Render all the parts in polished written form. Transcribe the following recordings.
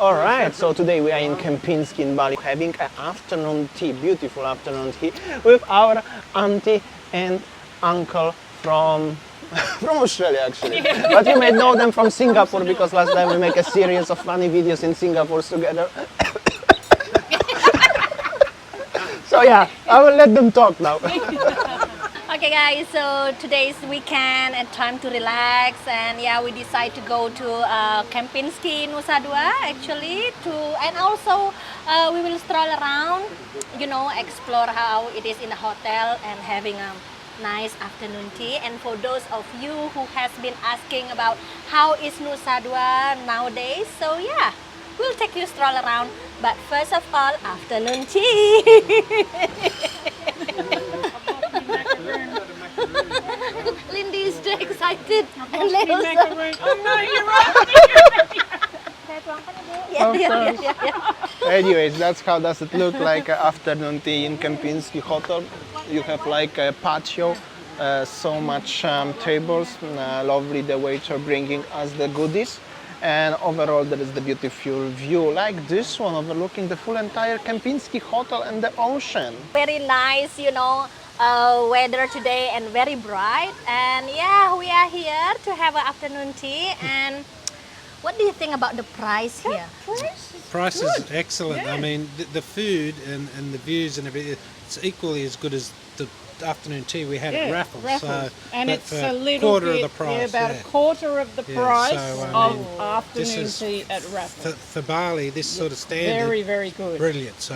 All right, so today we are in Kempinski in Bali having an afternoon tea, beautiful afternoon tea with our auntie and uncle from Australia actually. But you may know them from Singapore because last time we make a series of funny videos in Singapore together. So yeah, I will let them talk now. Okay guys, so today's weekend and time to relax, and yeah, we decide to go to Kempinski Nusa Dua actually and also we will stroll around, you know, explore how it is in the hotel and having a nice afternoon tea. And for those of you who has been asking about how is Nusa Dua nowadays, so yeah, we'll take you stroll around, but first of all, afternoon tea. Lindy is too excited. And little son. Anyways, that's how does it look like afternoon tea in Kempinski Hotel. You have like a patio, so much tables, lovely the waiter bringing us the goodies. And overall there is the beautiful view like this one overlooking the full entire Kempinski Hotel and the ocean. Very nice, you know, weather today and very bright. And yeah, we are here to have an afternoon tea. And what do you think about the price here? Price is excellent. Yeah. I mean, the food and the views and everything, it's equally as good as the afternoon tea we had at Raffles. So, and it's a little quarter bit, of the price. Yeah, about a quarter of the price of afternoon is, tea at Raffles. For Bali, this sort of standard, very, very good. Brilliant. So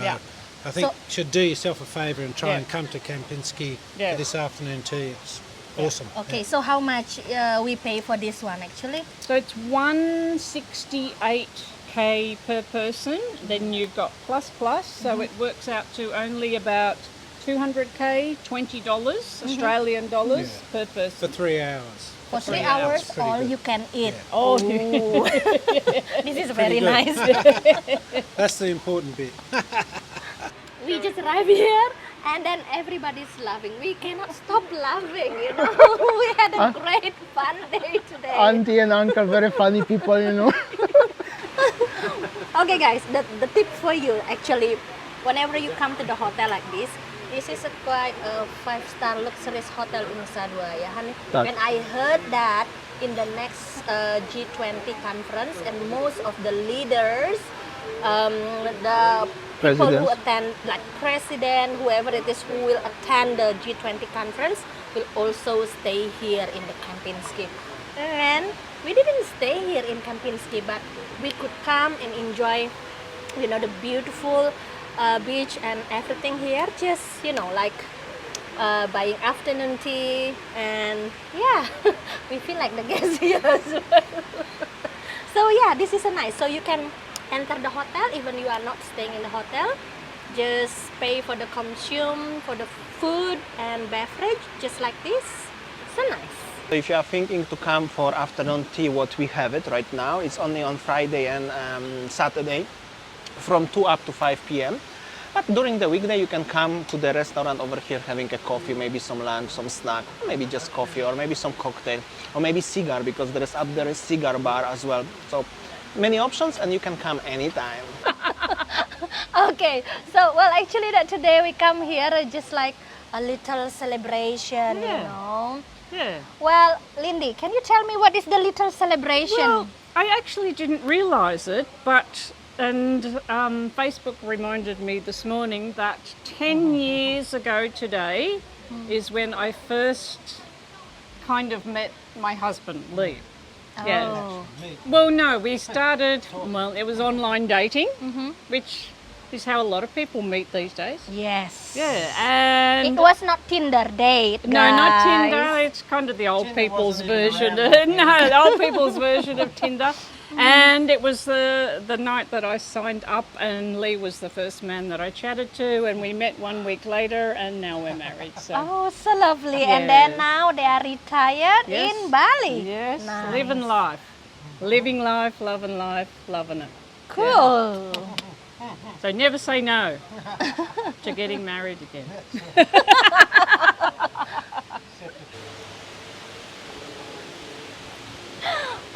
I think you should do yourself a favour and try and come to Kempinski for this afternoon tea. It's awesome. Okay, so how much we pay for this one actually? So it's 168k per person. Then you've got plus, so it works out to only about 200k, $20 Australian dollars per person. For 3 hours. For 3 hours, all good. You can eat. Yeah. Oh, this is very nice. That's the important bit. We just arrived here and then everybody's laughing. We cannot stop laughing, you know. We had a great fun day today. Auntie and uncle, very funny people, you know. Okay guys, the tip for you actually, whenever you come to the hotel like this is a quite a 5-star luxurious hotel in Nusa Dua, ya, honey. And I heard that in the next G20 conference, and most of the leaders, the people who attend, like president, whoever it is who will attend the G20 conference, will also stay here in the Kempinski. And we didn't stay here in Kempinski, but we could come and enjoy, you know, the beautiful beach and everything here, just, you know, like buying afternoon tea, and yeah, we feel like the guests here as well. So yeah, this is a nice, so you can enter the hotel even you are not staying in the hotel, just pay for the consume, for the food and beverage, just like this. So nice. So if you are thinking to come for afternoon tea, what we have it right now, it's only on Friday and Saturday from 2 up to 5 p.m. But during the weekday you can come to the restaurant over here having a coffee, maybe some lunch, some snack, maybe just coffee, or maybe some cocktail, or maybe cigar, because there is up there a cigar bar as well. So many options and you can come anytime. Okay, so well actually that today we come here just like a little celebration, you know. Yeah. Well, Lindy, can you tell me what is the little celebration? Well, I actually didn't realise it, but Facebook reminded me this morning that 10 years ago today is when I first kind of met my husband, Lee. Oh. Yeah. Well, no, we started, well, it was online dating, which is how a lot of people meet these days. Yes. Yeah, and it was not Tinder date, guys. No, not Tinder. It's kind of the old people's version. No, the old people's version of Tinder. And it was the night that I signed up, and Lee was the first man that I chatted to, and we met 1 week later, and now we're married. So. Oh, so lovely. Yes. And then now they are retired in Bali. Yes, nice. Living life, loving it. Cool. Yeah. So never say no to getting married again.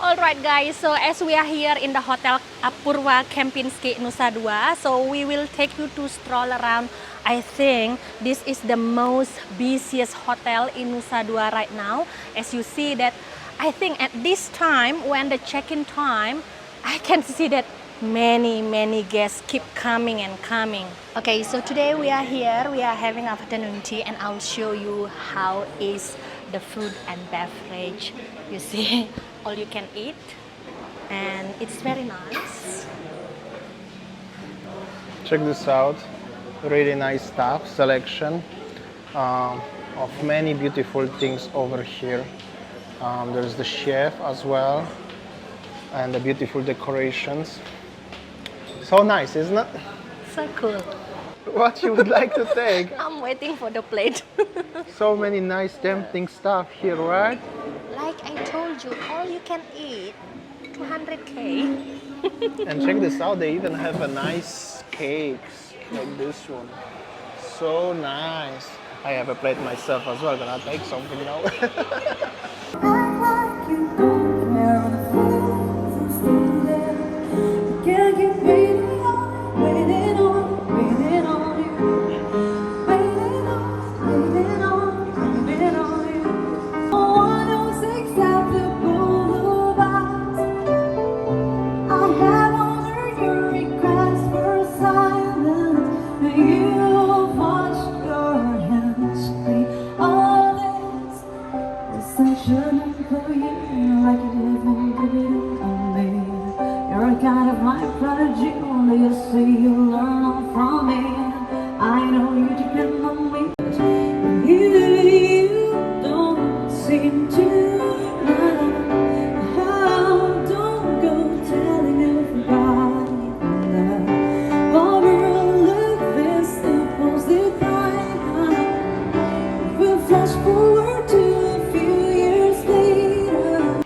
All Alright guys, so as we are here in the Hotel Apurva Kempinski Nusa Dua, so we will take you to stroll around. I think this is the most busiest hotel in Nusa Dua right now. As you see that, I think at this time, when the check-in time, I can see that many guests keep coming and coming. Okay, so today we are here, we are having afternoon tea, and I'll show you how is the food and beverage. You see, all you can eat, and it's very nice. Check this out, really nice stuff, selection of many beautiful things over here. There's the chef as well, and the beautiful decorations. So nice, isn't it? So cool. What you would like to take? I'm waiting for the plate. So many nice tempting stuff here, right? Like I told you, all you can eat, 200K. And check this out, they even have a nice cakes like this one. So nice. I have a plate myself as well, gonna take something now.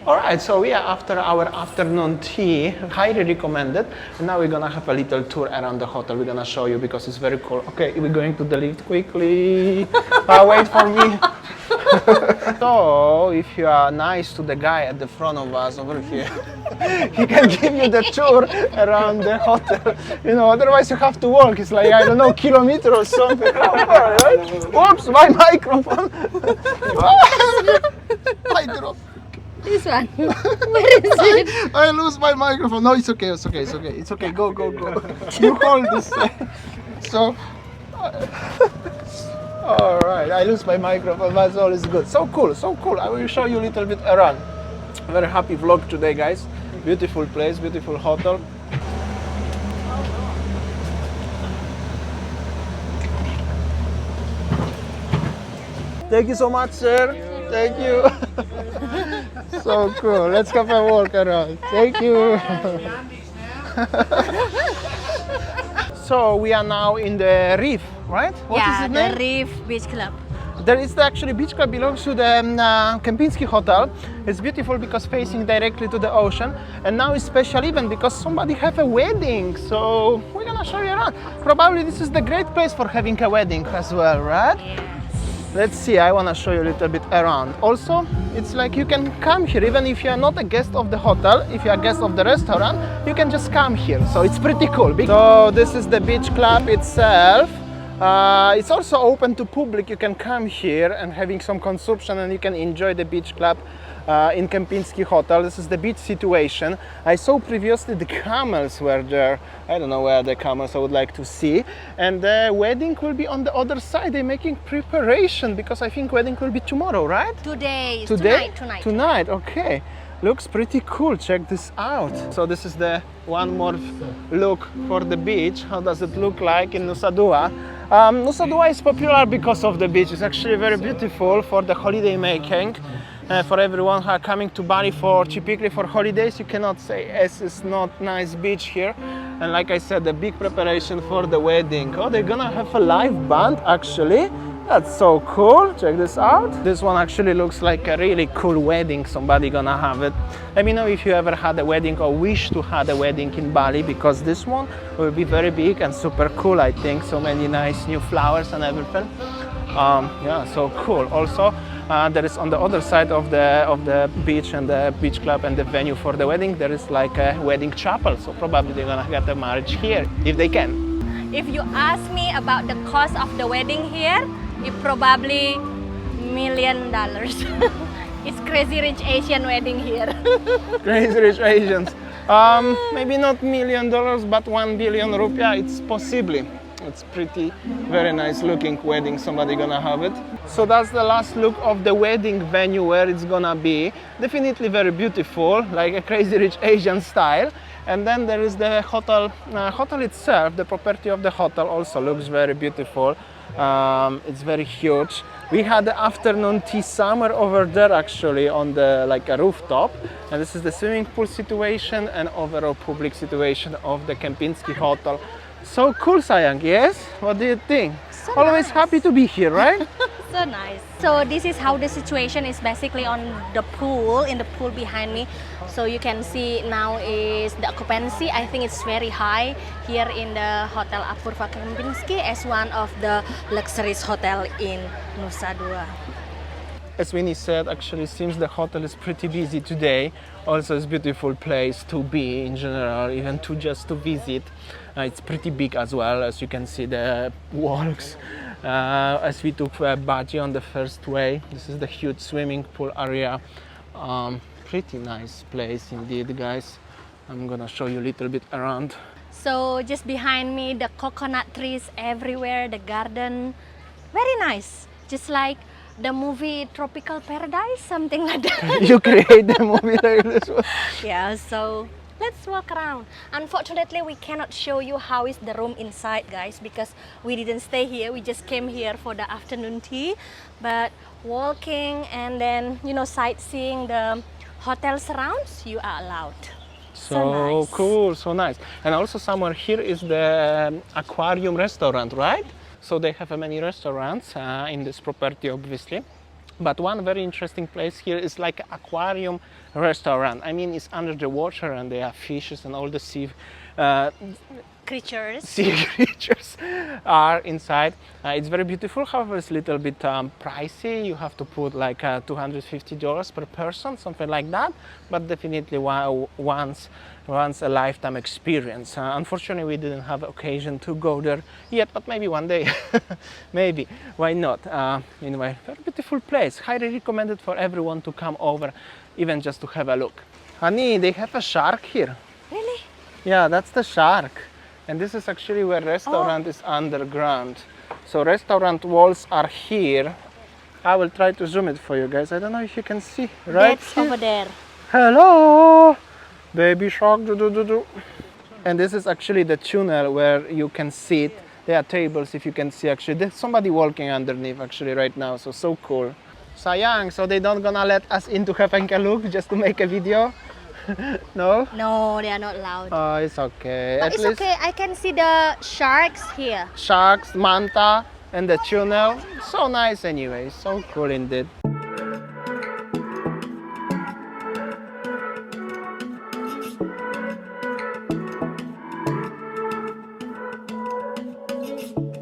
Alright, so we are after our afternoon tea, highly recommended. And now we're gonna have a little tour around the hotel. We're gonna show you because it's very cool. Okay, we're going to the lift quickly. Wait for me. So, if you are nice to the guy at the front of us over here, he can give you the tour around the hotel. You know, otherwise you have to walk. It's like, I don't know, kilometer or something. Right? Oops, my microphone. I dropped. This one. Where is it? I lose my microphone. No, it's okay. It's okay. It's okay. It's okay. Go. You hold this. So. All right. I lose my microphone. That's all is good. So cool. So cool. I will show you a little bit around. Very happy vlog today, guys. Beautiful place. Beautiful hotel. Thank you so much, sir. Thank you. So cool. Let's have a walk around. Thank you. So we are now in the reef, right? What is Yeah, its the name? Reef Beach Club. There is actually beach club belongs to the Kempinski hotel. It's beautiful because facing directly to the ocean. And now it's special event because somebody have a wedding. So we're gonna show you around. Probably this is the great place for having a wedding as well, right? Yes. Let's see, I want to show you a little bit around. Also, it's like you can come here, even if you are not a guest of the hotel, if you are a guest of the restaurant, you can just come here. So it's pretty cool. So this is the beach club itself. It's also open to public. You can come here and having some consumption and you can enjoy the beach club in Kempinski hotel. This is the beach situation. I saw previously the camels were there. I don't know where the camels I would like to see. And the wedding will be on the other side. They're making preparation because I think wedding will be tomorrow, right? Today. Tonight, okay. Looks pretty cool. Check this out. So this is the one more look for the beach. How does it look like in Nusa Dua? Nusa Dua is popular because of the beach. It's actually very beautiful for the holiday making. For everyone who are coming to Bali typically for holidays, you cannot say yes, it's not nice beach here. And like I said, the big preparation for the wedding. Oh, they're gonna have a live band actually. That's so cool. Check this out. This one actually looks like a really cool wedding. Somebody gonna have it. Let me know if you ever had a wedding or wish to have a wedding in Bali, because this one will be very big and super cool, I think. So many nice new flowers and everything. Yeah, so cool. Also, There is on the other side of the beach and the beach club and the venue for the wedding, there is like a wedding chapel. So probably they're gonna get a marriage here if they can. If you ask me about the cost of the wedding here, it probably $1 million. It's crazy rich Asian wedding here. Crazy rich Asians. Maybe not $1 million, but 1 billion rupiah. It's possibly. It's pretty very nice looking wedding. Somebody gonna have it. So that's the last look of the wedding venue where it's gonna be. Definitely very beautiful, like a crazy rich Asian style. And then there is the hotel. Hotel itself, the property of the hotel also looks very beautiful. It's very huge. We had the afternoon tea somewhere over there actually on the like a rooftop, and this is the swimming pool situation and overall public situation of the Kempinski hotel. So cool, Sayang, yes? What do you think? So Always nice. happy to be here, right? So nice. So this is how the situation is basically on the pool, in the pool behind me. So you can see now is the occupancy. I think it's very high here in the Hotel Apurva Kempinski as one of the luxurious hotel in Nusa Dua. As Winnie said, actually seems the hotel is pretty busy today. Also it's a beautiful place to be in general, even to just to visit. It's pretty big as well, as you can see the walks. As we took Baji on the first way, this is the huge swimming pool area. Pretty nice place indeed, guys. I'm gonna show you a little bit around. So just behind me, the coconut trees everywhere, the garden, very nice. Just like the movie Tropical Paradise, something like that. You create the movie like this one. Yeah, so let's walk around. Unfortunately, we cannot show you how is the room inside, guys, because we didn't stay here. We just came here for the afternoon tea. But walking and then, you know, sightseeing the hotel surrounds, you are allowed. So nice. cool, so nice. And also somewhere here is the aquarium restaurant, right? So they have many restaurants in this property, obviously. But one very interesting place here is like an aquarium restaurant. I mean, it's under the water and there are fishes and all the sea Creatures. creatures are inside. It's very beautiful, however, it's a little bit pricey. You have to put like $250 per person, something like that. But definitely once a lifetime experience. Unfortunately, we didn't have occasion to go there yet, but maybe one day. Maybe, why not? Anyway, very beautiful place. Highly recommended for everyone to come over, even just to have a look. Honey, they have a shark here. Really? Yeah, that's the shark. And this is actually where restaurant is underground. So restaurant walls are here. I will try to zoom it for you guys. I don't know if you can see right That's here. over there. Hello, baby shark. Do. And this is actually the tunnel where you can sit. There are tables, if you can see. Actually, there's somebody walking underneath actually right now. So cool. Sayang, so they don't gonna let us in to having a look just to make a video. No? No, they are not allowed. Oh, it's okay. But At it's least okay. I can see the sharks here. sharks, manta, and the tunnel. So nice anyway. So cool indeed.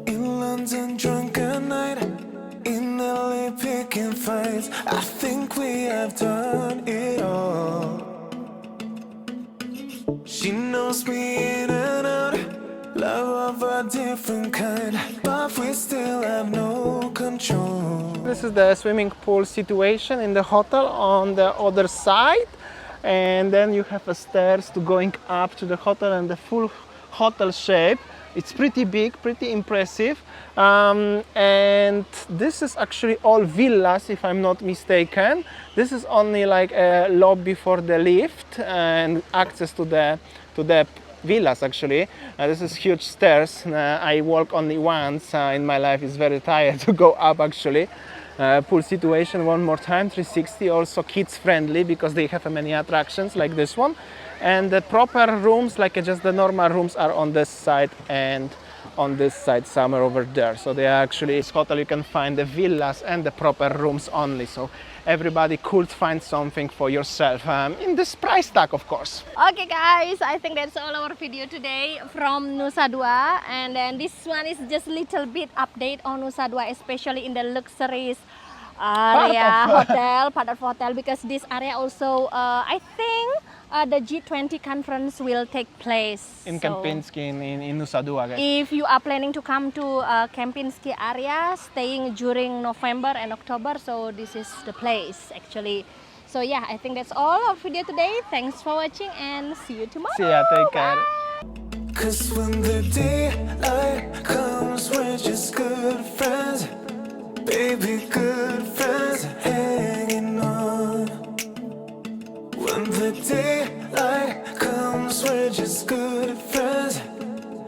In London, drunk at night. In LA, picking fights. I think we have done it all. She knows me in and out, love of a different kind, but we still have no control. This is the swimming pool situation in the hotel on the other side, and then you have a stairs to going up to the hotel and the full hotel shape. It's pretty big, pretty impressive, and this is actually all villas, if I'm not mistaken. This is only like a lobby for the lift and access to the villas actually. This is huge stairs. I walk only once in my life. It's very tired to go up actually. Pool situation one more time, 360, also kids friendly because they have many attractions like this one. And the proper rooms, like just the normal rooms, are on this side and on this side somewhere over there. So they are actually, this hotel you can find the villas and the proper rooms only. So everybody could find something for yourself in this price tag, of course. Okay guys, I think that's all our video today from Nusa Dua, and then this one is just little bit update on Nusa Dua, especially in the luxurious area hotel, part of hotel, because this area also, I think the G20 conference will take place. In So Kempinski in Nusa Dua, guys. if you are planning to come to Kempinski area, staying during November and October, so this is the place actually. So yeah, I think that's all of video today. Thanks for watching and see you tomorrow. See ya, take care. Cause when the daylight comes, we're just good friends. Baby, good friends hanging on. When the daylight comes, we're just good friends,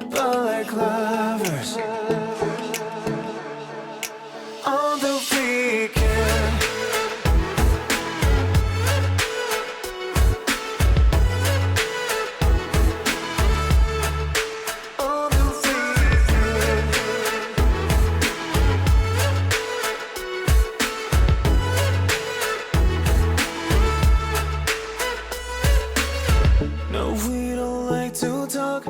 but like lovers on the weekend. On the weekend. No, we don't like to talk.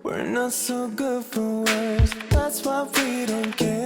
We're not so good for words. That's why we don't care.